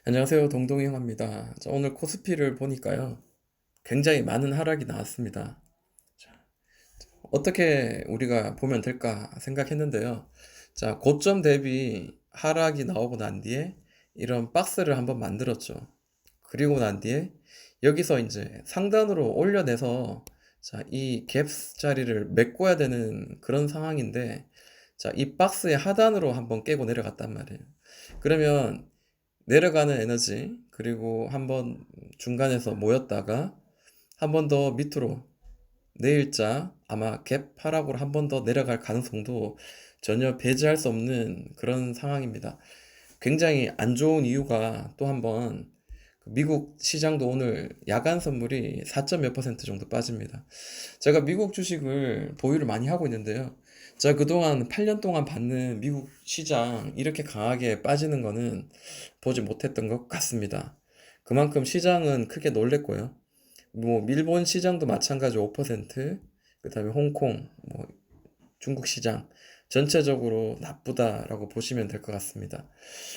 안녕하세요. 동동이 형입니다. 오늘 코스피를 보니까요. 굉장히 많은 하락이 나왔습니다. 자, 어떻게 우리가 보면 될까 생각했는데요. 자, 고점 대비 하락이 나오고 난 뒤에 이런 박스를 한번 만들었죠. 그리고 난 뒤에 여기서 이제 상단으로 올려내서 자, 이 갭 자리를 메꿔야 되는 그런 상황인데 자, 이 박스의 하단으로 한번 깨고 내려갔단 말이에요. 그러면 내려가는 에너지, 그리고 한번 중간에서 모였다가 한 번 더 밑으로 내일자 아마 갭 하락으로 한 번 더 내려갈 가능성도 전혀 배제할 수 없는 그런 상황입니다. 굉장히 안 좋은 이유가 또 한번 미국 시장도 오늘 야간 선물이 4. 몇 퍼센트 정도 빠집니다. 제가 미국 주식을 보유를 많이 하고 있는데요. 제가 그동안 8년 동안 받는 미국 시장 이렇게 강하게 빠지는 거는 보지 못했던 것 같습니다. 그만큼 시장은 크게 놀랬고요. 뭐 일본 시장도 마찬가지 5%, 그다음에 홍콩, 뭐 중국 시장 전체적으로 나쁘다라고 보시면 될 것 같습니다.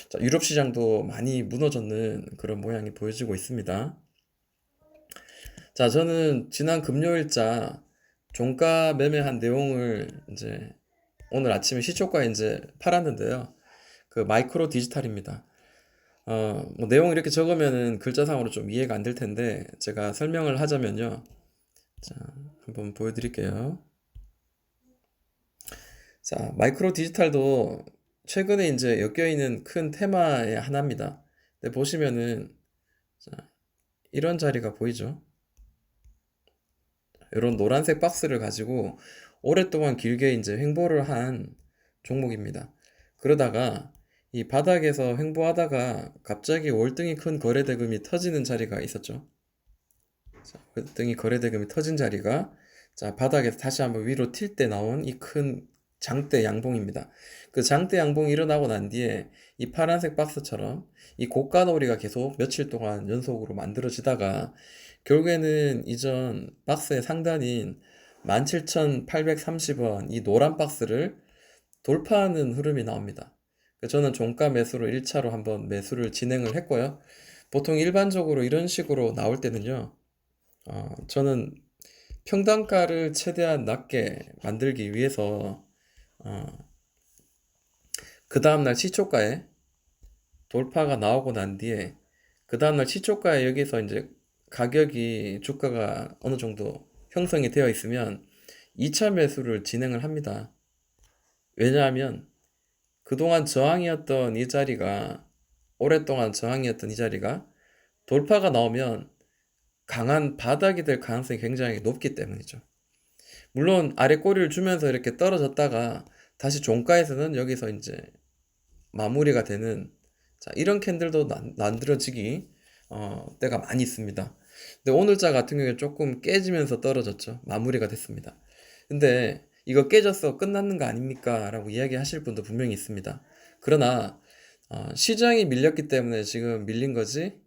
자, 유럽 시장도 많이 무너졌는 그런 모양이 보여지고 있습니다. 자, 저는 지난 금요일자 종가 매매한 내용을 이제 오늘 아침에 시초가에 이제 팔았는데요. 그 마이크로 디지털입니다. 뭐 내용 이렇게 적으면은 글자상으로 좀 이해가 안 될 텐데 제가 설명을 하자면요. 자, 한번 보여드릴게요. 자, 마이크로 디지털도 최근에 이제 엮여있는 큰 테마의 하나입니다. 근데 보시면은 자, 이런 자리가 보이죠? 이런 노란색 박스를 가지고 오랫동안 길게 이제 횡보를 한 종목입니다. 그러다가 이 바닥에서 횡보하다가 갑자기 월등히 큰 거래대금이 터지는 자리가 있었죠. 자, 월등히 거래대금이 터진 자리가 자, 바닥에서 다시 한번 위로 튈 때 나온 이 큰 장대 양봉입니다. 그 장대 양봉이 일어나고 난 뒤에 이 파란색 박스처럼 이 고가놀이가 계속 며칠 동안 연속으로 만들어지다가 결국에는 이전 박스의 상단인 17,830원 이 노란 박스를 돌파하는 흐름이 나옵니다. 저는 종가 매수로 1차로 한번 매수를 진행을 했고요. 보통 일반적으로 이런 식으로 나올 때는요. 저는 평단가를 최대한 낮게 만들기 위해서 어, 그 다음날 시초가에 돌파가 나오고 난 뒤에 그 다음날 시초가에 여기서 이제 가격이 주가가 어느 정도 형성이 되어 있으면 2차 매수를 진행을 합니다. 왜냐하면 그동안 저항이었던 이 자리가 오랫동안 저항이었던 이 자리가 돌파가 나오면 강한 바닥이 될 가능성이 굉장히 높기 때문이죠. 물론 아래 꼬리를 주면서 이렇게 떨어졌다가 다시 종가에서는 여기서 이제 마무리가 되는 자, 이런 캔들도 만들어지기 때가 많이 있습니다. 근데 오늘자 같은 경우에 조금 깨지면서 떨어졌죠. 마무리가 됐습니다. 근데 이거 깨졌어 끝났는 거 아닙니까? 라고 이야기하실 분도 분명히 있습니다. 그러나 시장이 밀렸기 때문에 지금 밀린 거지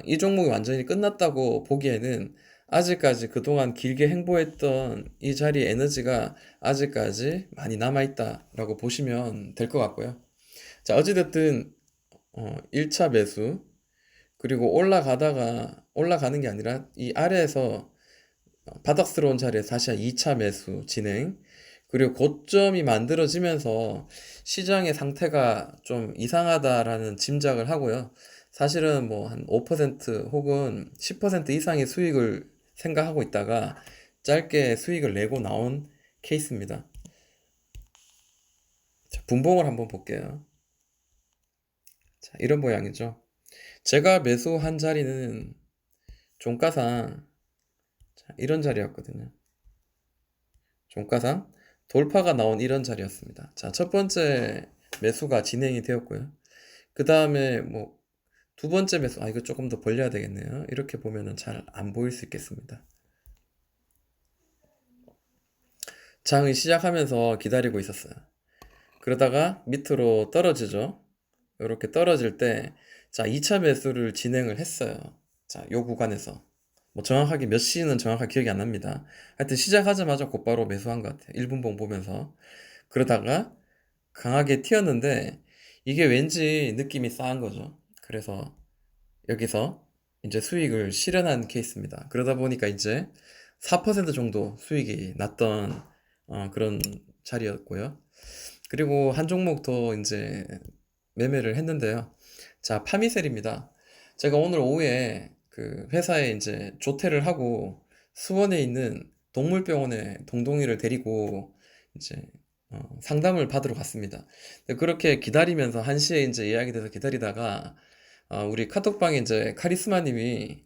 이 종목이 완전히 끝났다고 보기에는 아직까지 그동안 길게 행보했던 이 자리의 에너지가 아직까지 많이 남아있다라고 보시면 될 것 같고요. 자, 어찌됐든 1차 매수 그리고 올라가다가 올라가는 게 아니라 이 아래에서 바닥스러운 자리에 다시 한 2차 매수 진행 그리고 고점이 만들어지면서 시장의 상태가 좀 이상하다라는 짐작을 하고요. 사실은 뭐 한 5% 혹은 10% 이상의 수익을 생각하고 있다가 짧게 수익을 내고 나온 케이스입니다. 자, 분봉을 한번 볼게요. 자, 이런 모양이죠. 제가 매수한 자리는 종가상 자, 이런 자리였거든요. 종가상 돌파가 나온 이런 자리였습니다. 자, 첫 번째 매수가 진행이 되었고요. 그 다음에 뭐 두 번째 매수, 이거 조금 더 벌려야 되겠네요. 이렇게 보면은 잘 안 보일 수 있겠습니다. 장이 시작하면서 기다리고 있었어요. 그러다가 밑으로 떨어지죠. 이렇게 떨어질 때, 자, 2차 매수를 진행을 했어요. 자, 요 구간에서. 뭐 정확하게 몇 시는 정확하게 기억이 안 납니다. 하여튼 시작하자마자 곧바로 매수한 것 같아요. 1분봉 보면서. 그러다가 강하게 튀었는데 이게 왠지 느낌이 싸한 거죠. 그래서 여기서 이제 수익을 실현한 케이스입니다. 그러다 보니까 이제 4% 정도 수익이 났던 그런 자리였고요. 그리고 한 종목 더 이제 매매를 했는데요. 자, 파미셀입니다. 제가 오늘 오후에 그 회사에 이제 조퇴를 하고 수원에 있는 동물병원에 동동이를 데리고 이제 상담을 받으러 갔습니다. 근데 그렇게 기다리면서 1시에 이제 예약이 돼서 기다리다가 우리 카톡방에 이제 카리스마님이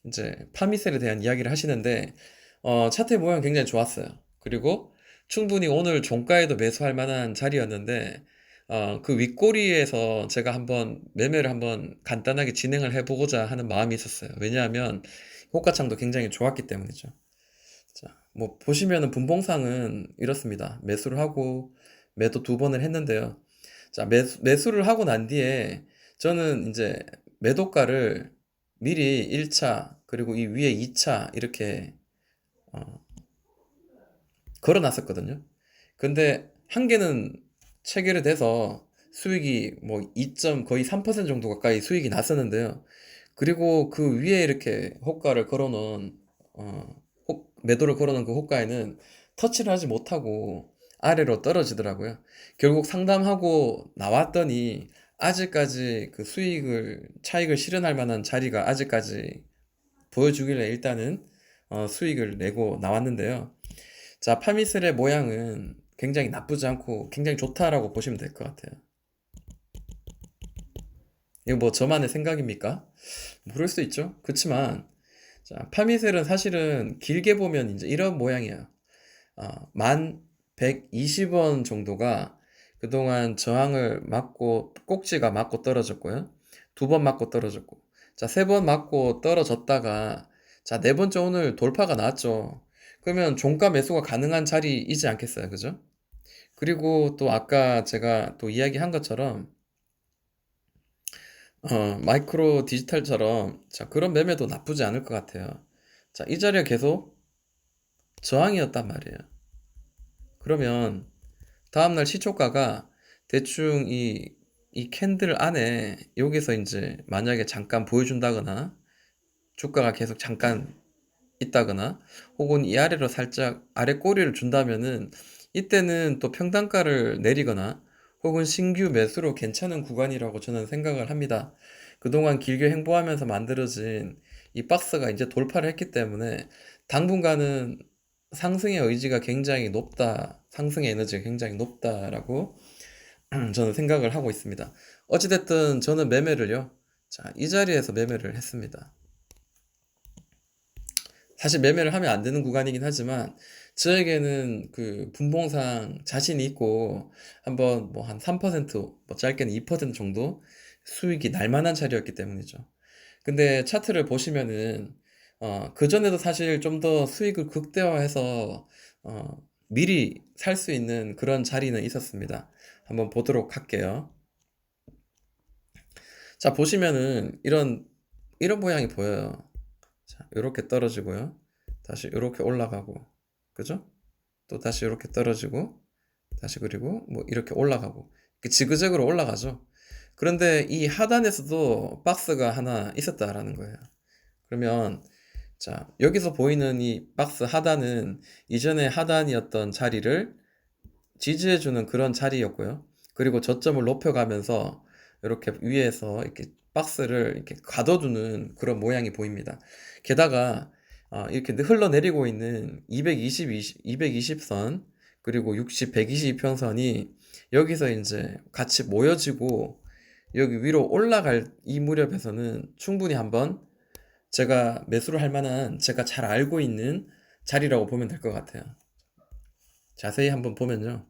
이제 파미셀에 대한 이야기를 하시는데 차트 모양 굉장히 좋았어요. 그리고 충분히 오늘 종가에도 매수할 만한 자리였는데 그 윗꼬리에서 제가 한번 매매를 한번 간단하게 진행을 해보고자 하는 마음이 있었어요. 왜냐하면 호가창도 굉장히 좋았기 때문이죠. 자, 뭐 보시면은 분봉상은 이렇습니다. 매수를 하고 매도 2번을 했는데요. 자, 매수를 하고 난 뒤에 저는 이제 매도가를 미리 1차 그리고 이 위에 2차 이렇게 어, 걸어 놨었거든요. 근데 한 개는 체결이 돼서 수익이 뭐 2점 거의 3% 정도 가까이 수익이 났었는데요. 그리고 그 위에 이렇게 호가를 걸어 놓은 매도를 걸어 놓은 그 호가에는 터치를 하지 못하고 아래로 떨어지더라고요. 결국 상담하고 나왔더니 아직까지 그 차익을 실현할 만한 자리가 아직까지 보여주길래 일단은 수익을 내고 나왔는데요. 자, 파미슬의 모양은 굉장히 나쁘지 않고 굉장히 좋다라고 보시면 될 것 같아요. 이거 뭐 저만의 생각입니까? 모를 수 있죠. 그렇지만 자, 파미셀은 사실은 길게 보면 이제 이런 모양이에요. 1,120원 정도가 그동안 저항을 맞고 꼭지가 맞고 떨어졌고요. 2번 맞고 떨어졌고. 자, 3번 맞고 떨어졌다가 자, 네 번째 오늘 돌파가 나왔죠. 그러면 종가 매수가 가능한 자리이지 않겠어요. 그죠? 그리고 또 아까 제가 또 이야기한 것처럼 마이크로 디지털처럼 자, 그런 매매도 나쁘지 않을 것 같아요. 자, 이 자리가 계속 저항이었단 말이에요. 그러면 다음날 시초가가 대충 이 캔들 안에 여기서 이제 만약에 잠깐 보여준다거나 주가가 계속 잠깐 있다거나 혹은 이 아래로 살짝 아래 꼬리를 준다면은 이때는 또 평단가를 내리거나 혹은 신규 매수로 괜찮은 구간이라고 저는 생각을 합니다. 그동안 길게 행보하면서 만들어진 이 박스가 이제 돌파를 했기 때문에 당분간은 상승의 의지가 굉장히 높다, 상승의 에너지가 굉장히 높다라고 저는 생각을 하고 있습니다. 어찌됐든 저는 매매를요, 자, 이 자리에서 매매를 했습니다. 사실 매매를 하면 안 되는 구간이긴 하지만 저에게는 그 분봉상 자신이 있고 한번 뭐 한 3%, 뭐 짧게는 2% 정도 수익이 날 만한 자리였기 때문이죠. 근데 차트를 보시면은 그전에도 사실 좀 더 수익을 극대화해서 미리 살 수 있는 그런 자리는 있었습니다. 한번 보도록 할게요. 자, 보시면은 이런 모양이 보여요. 자, 요렇게 떨어지고요. 다시 요렇게 올라가고. 그죠? 또 다시 요렇게 떨어지고, 다시 그리고 뭐 이렇게 올라가고. 지그재그로 올라가죠. 그런데 이 하단에서도 박스가 하나 있었다라는 거예요. 그러면 자, 여기서 보이는 이 박스 하단은 이전에 하단이었던 자리를 지지해주는 그런 자리였고요. 그리고 저점을 높여가면서 이렇게 위에서 이렇게 박스를 이렇게 가둬두는 그런 모양이 보입니다. 게다가 이렇게 흘러내리고 있는 220선 그리고 60, 122평선이 여기서 이제 같이 모여지고 여기 위로 올라갈 이 무렵에서는 충분히 한번 제가 매수를 할 만한 제가 잘 알고 있는 자리라고 보면 될 것 같아요. 자세히 한번 보면요.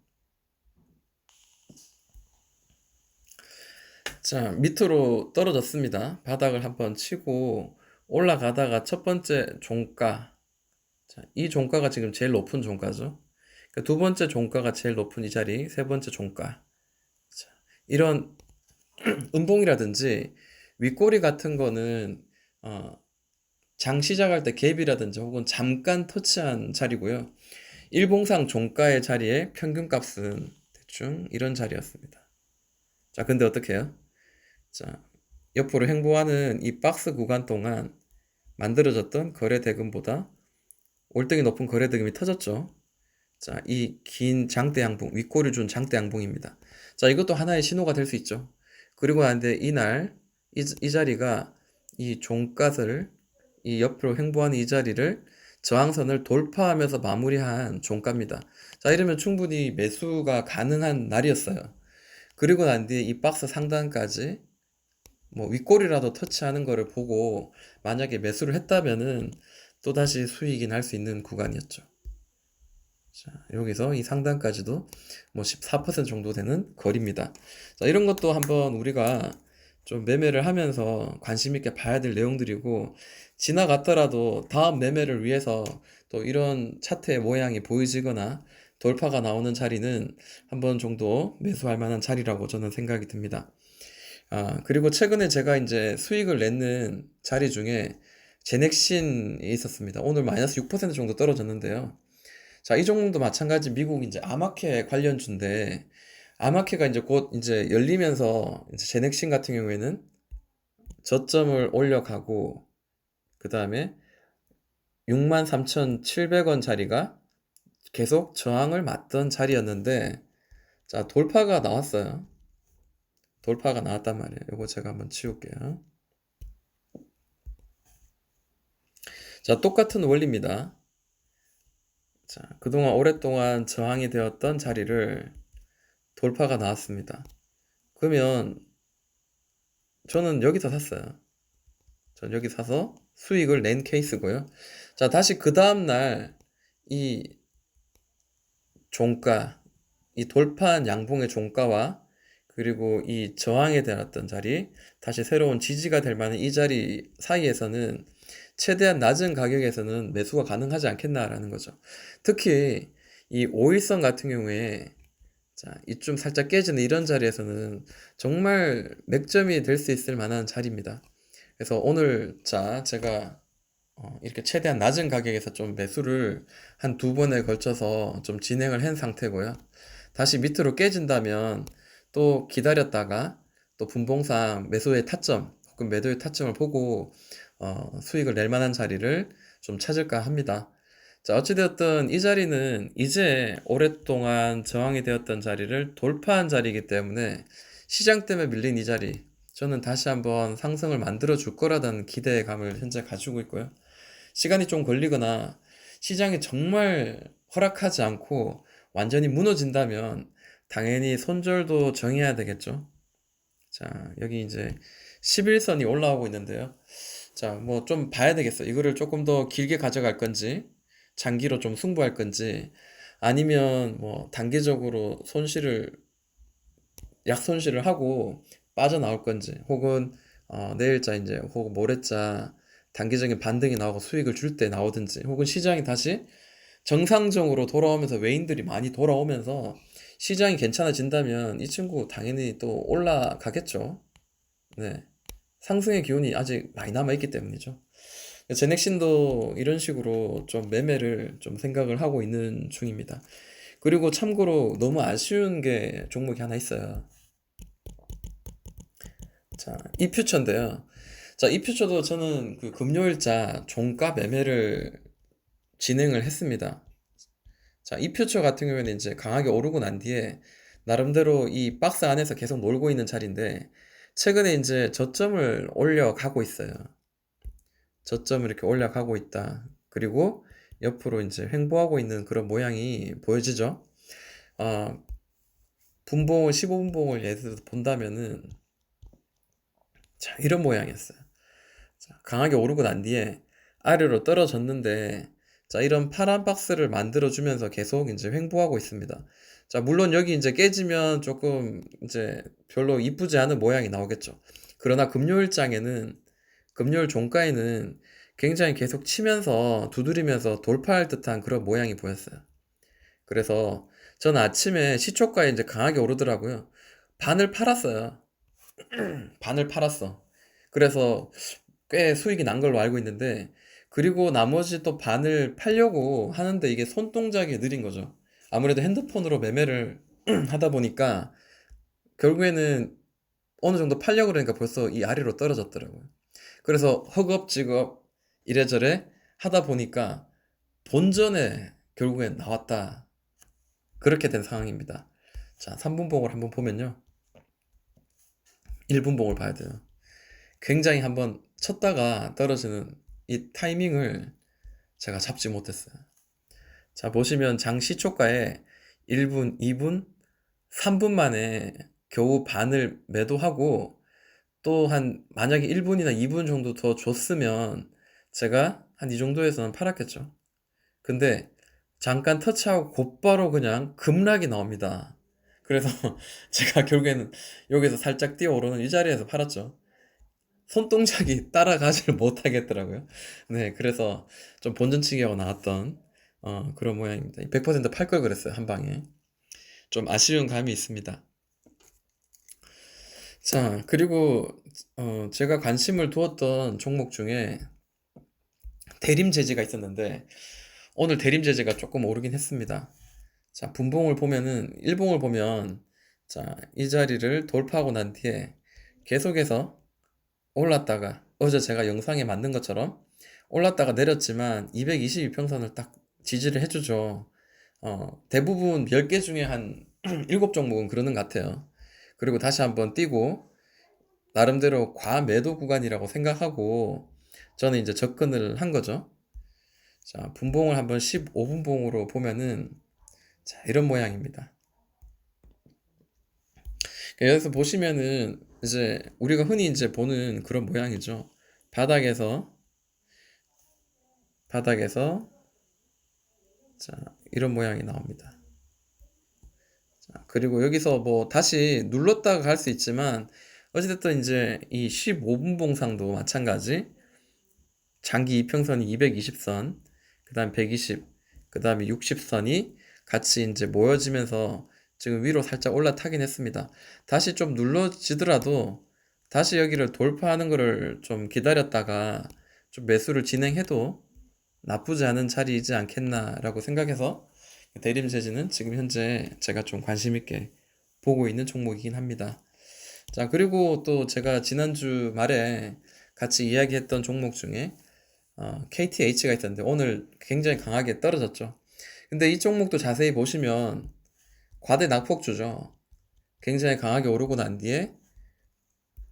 자, 밑으로 떨어졌습니다. 바닥을 한번 치고 올라가다가 첫 번째 종가. 자, 이 종가가 지금 제일 높은 종가죠. 그러니까 두 번째 종가가 제일 높은 이 자리, 세 번째 종가. 자, 이런 음봉이라든지 윗꼬리 같은 거는 장 시작할 때 갭이라든지 혹은 잠깐 터치한 자리고요. 일봉상 종가의 자리에 평균값은 대충 이런 자리였습니다. 자, 근데 어떻게 해요? 자, 옆으로 횡보하는 이 박스 구간 동안 만들어졌던 거래 대금보다 월등히 높은 거래 대금이 터졌죠. 자, 이 긴 장대 양봉, 윗골을 준 장대 양봉입니다. 자, 이것도 하나의 신호가 될 수 있죠. 그리고 한데 이날 이 자리가 이 종가를 이 옆으로 횡보하는 이 자리를 저항선을 돌파하면서 마무리한 종가입니다. 자, 이러면 충분히 매수가 가능한 날이었어요. 그리고 난 뒤에 이 박스 상단까지 뭐 윗골이라도 터치하는 거를 보고 만약에 매수를 했다면은 또다시 수익이 날 수 있는 구간이었죠. 자, 여기서 이 상단까지도 뭐 14% 정도 되는 거리입니다. 자, 이런 것도 한번 우리가 좀 매매를 하면서 관심 있게 봐야 될 내용들이고, 지나갔더라도 다음 매매를 위해서 또 이런 차트의 모양이 보여지거나 돌파가 나오는 자리는 한번 정도 매수할 만한 자리라고 저는 생각이 듭니다. 그리고 최근에 제가 이제 수익을 내는 자리 중에 제넥신이 있었습니다. 오늘 마이너스 6% 정도 떨어졌는데요. 자, 이 종목도 마찬가지 미국 이제 아마케 관련주인데, 아마케가 이제 곧 이제 열리면서 이제 제넥신 같은 경우에는 저점을 올려가고, 그 다음에 63,700원 자리가 계속 저항을 맞던 자리였는데, 자, 돌파가 나왔어요. 돌파가 나왔단 말이에요. 이거 제가 한번 치울게요. 자, 똑같은 원리입니다. 자, 그동안 오랫동안 저항이 되었던 자리를 돌파가 나왔습니다. 그러면 저는 여기서 샀어요. 전 여기 사서 수익을 낸 케이스고요. 자, 다시 그 다음날 이 종가, 이 돌파한 양봉의 종가와 그리고 이 저항에 대했던 자리, 다시 새로운 지지가 될 만한 이 자리 사이에서는 최대한 낮은 가격에서는 매수가 가능하지 않겠나라는 거죠. 특히 이 5일선 같은 경우에 자, 이쯤 살짝 깨지는 이런 자리에서는 정말 맥점이 될 수 있을 만한 자리입니다. 그래서 오늘 자, 제가 이렇게 최대한 낮은 가격에서 좀 매수를 한 두 번에 걸쳐서 좀 진행을 한 상태고요. 다시 밑으로 깨진다면 또 기다렸다가 또 분봉상 매수의 타점 혹은 매도의 타점을 보고 수익을 낼 만한 자리를 좀 찾을까 합니다. 자, 어찌되었든 이 자리는 이제 오랫동안 저항이 되었던 자리를 돌파한 자리이기 때문에 시장 때문에 밀린 이 자리, 저는 다시 한번 상승을 만들어 줄 거라는 기대감을 현재 가지고 있고요. 시간이 좀 걸리거나 시장이 정말 허락하지 않고 완전히 무너진다면 당연히 손절도 정해야 되겠죠. 자, 여기 이제 11선이 올라오고 있는데요. 자, 뭐 좀 봐야 되겠어. 이거를 조금 더 길게 가져갈 건지, 장기로 좀 승부할 건지, 아니면 뭐 단기적으로 약손실을 하고 빠져나올 건지, 혹은 내일자 이제 혹은 모레자 단기적인 반등이 나오고 수익을 줄 때 나오든지, 혹은 시장이 다시 정상적으로 돌아오면서 외인들이 많이 돌아오면서 시장이 괜찮아진다면 이 친구 당연히 또 올라가겠죠. 네. 상승의 기운이 아직 많이 남아있기 때문이죠. 제넥신도 이런 식으로 좀 매매를 좀 생각을 하고 있는 중입니다. 그리고 참고로 너무 아쉬운 게 종목이 하나 있어요. 자, 이퓨처인데요. 자, 이퓨처도 저는 그 금요일자 종가 매매를 진행을 했습니다. 자, 이퓨처 같은 경우에는 이제 강하게 오르고 난 뒤에 나름대로 이 박스 안에서 계속 놀고 있는 자리인데 최근에 이제 저점을 올려가고 있어요. 저점을 이렇게 올려가고 있다. 그리고 옆으로 이제 횡보하고 있는 그런 모양이 보여지죠. 아, 분봉을 15분봉을 예를 들어서 본다면은 자, 이런 모양이었어요. 자, 강하게 오르고 난 뒤에 아래로 떨어졌는데 자, 이런 파란 박스를 만들어 주면서 계속 이제 횡보하고 있습니다. 자, 물론 여기 이제 깨지면 조금 이제 별로 이쁘지 않은 모양이 나오겠죠. 그러나 금요일 종가에는 굉장히 계속 치면서 두드리면서 돌파할 듯한 그런 모양이 보였어요. 그래서 저는 아침에 시초가에 이제 강하게 오르더라고요. 반을 팔았어요. 반을 팔았어. 그래서 꽤 수익이 난 걸로 알고 있는데, 그리고 나머지 또 반을 팔려고 하는데 이게 손동작이 느린 거죠. 아무래도 핸드폰으로 매매를 하다 보니까 결국에는 어느 정도 팔려고 그러니까 벌써 이 아래로 떨어졌더라고요. 그래서 허겁지겁 이래저래 하다 보니까 본전에 결국엔 나왔다. 그렇게 된 상황입니다. 자, 3분봉을 한번 보면요. 1분봉을 봐야 돼요. 굉장히 한번 쳤다가 떨어지는 이 타이밍을 제가 잡지 못했어요. 자, 보시면 장 시초가에 1분, 2분, 3분 만에 겨우 반을 매도하고 또 만약에 1분이나 2분 정도 더 줬으면 제가 한 이 정도에서는 팔았겠죠. 근데 잠깐 터치하고 곧바로 그냥 급락이 나옵니다. 그래서 제가 결국에는 여기서 살짝 뛰어오르는 이 자리에서 팔았죠. 손동작이 따라가지를 못하겠더라고요. 네, 그래서 좀 본전치기하고 나왔던 그런 모양입니다. 100%팔 걸 그랬어요, 한 방에. 좀 아쉬운 감이 있습니다. 자, 그리고 제가 관심을 두었던 종목 중에 대림제지가 있었는데 오늘 대림제지가 조금 오르긴 했습니다. 자, 분봉을 보면은 일봉을 보면 자, 이 자리를 돌파하고 난 뒤에 계속해서 올랐다가 어제 제가 영상에 만든 것처럼 올랐다가 내렸지만 222평선을 딱 지지를 해주죠. 대부분 10개 중에 한 7종목은 그러는 것 같아요. 그리고 다시 한번 뛰고 나름대로 과매도 구간이라고 생각하고 저는 이제 접근을 한 거죠. 자, 분봉을 한번 15분봉으로 보면은 자, 이런 모양입니다. 여기서 보시면은 이제 우리가 흔히 이제 보는 그런 모양이죠. 바닥에서 자, 이런 모양이 나옵니다. 자, 그리고 여기서 뭐 다시 눌렀다가 갈 수 있지만 어찌됐든 이제 이 15분봉상도 마찬가지 장기 이평선이 220선, 그 다음 120, 그 다음에 60선이 같이 이제 모여지면서 지금 위로 살짝 올라타긴 했습니다. 다시 좀 눌러지더라도 다시 여기를 돌파하는 거를 좀 기다렸다가 좀 매수를 진행해도 나쁘지 않은 자리이지 않겠나라고 생각해서 대림제지는 지금 현재 제가 좀 관심 있게 보고 있는 종목이긴 합니다. 자, 그리고 또 제가 지난주 말에 같이 이야기했던 종목 중에 KTH가 있었는데 오늘 굉장히 강하게 떨어졌죠. 근데 이 종목도 자세히 보시면 과대 낙폭주죠. 굉장히 강하게 오르고 난 뒤에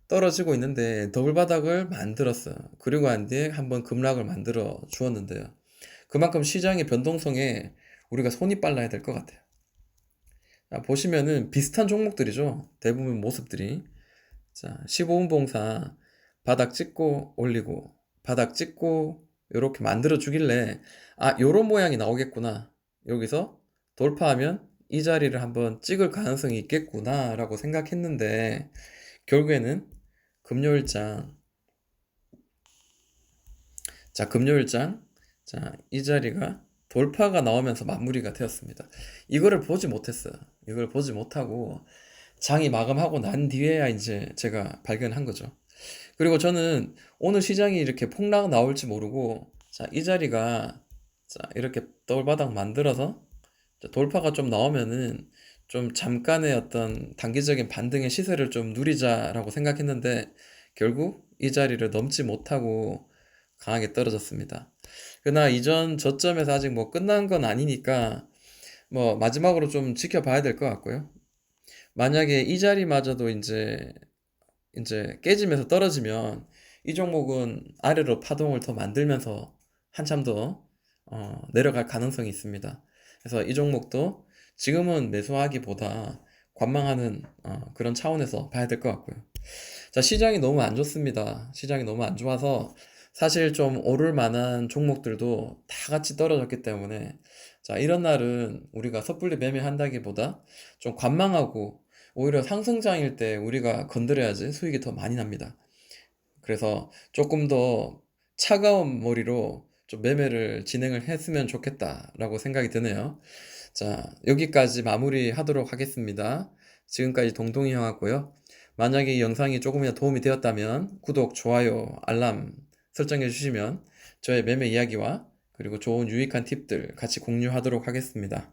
떨어지고 있는데 더블 바닥을 만들었어요. 그리고 난 뒤에 한번 급락을 만들어 주었는데요. 그만큼 시장의 변동성에 우리가 손이 빨라야 될 것 같아요. 자, 보시면은 비슷한 종목들이죠. 대부분 모습들이. 자, 15분 봉사 바닥 찍고 올리고 바닥 찍고 이렇게 만들어 주길래 요런 모양이 나오겠구나. 여기서 돌파하면 이 자리를 한번 찍을 가능성이 있겠구나 라고 생각했는데 결국에는 금요일장 이 자리가 돌파가 나오면서 마무리가 되었습니다. 이거를 보지 못했어요. 이걸 보지 못하고 장이 마감하고 난 뒤에야 이제 제가 발견한 거죠. 그리고 저는 오늘 시장이 이렇게 폭락 나올지 모르고 이 자리가 이렇게 더블바닥 만들어서 돌파가 좀 나오면은 좀 잠깐의 어떤 단기적인 반등의 시세를 좀 누리자라고 생각했는데 결국 이 자리를 넘지 못하고 강하게 떨어졌습니다. 그러나 이전 저점에서 아직 뭐 끝난 건 아니니까 뭐 마지막으로 좀 지켜봐야 될 것 같고요. 만약에 이 자리마저도 이제 깨지면서 떨어지면 이 종목은 아래로 파동을 더 만들면서 한참 더 내려갈 가능성이 있습니다. 그래서 이 종목도 지금은 매수하기보다 관망하는 그런 차원에서 봐야 될 것 같고요. 자, 시장이 너무 안 좋습니다. 시장이 너무 안 좋아서 사실 좀 오를 만한 종목들도 다 같이 떨어졌기 때문에 자, 이런 날은 우리가 섣불리 매매한다기보다 좀 관망하고 오히려 상승장일 때 우리가 건드려야지 수익이 더 많이 납니다. 그래서 조금 더 차가운 머리로 좀 매매를 진행을 했으면 좋겠다라고 생각이 드네요. 자, 여기까지 마무리하도록 하겠습니다. 지금까지 동동이 형이었고요. 만약에 이 영상이 조금이나 도움이 되었다면 구독, 좋아요, 알람 설정해 주시면 저의 매매 이야기와 그리고 좋은 유익한 팁들 같이 공유하도록 하겠습니다.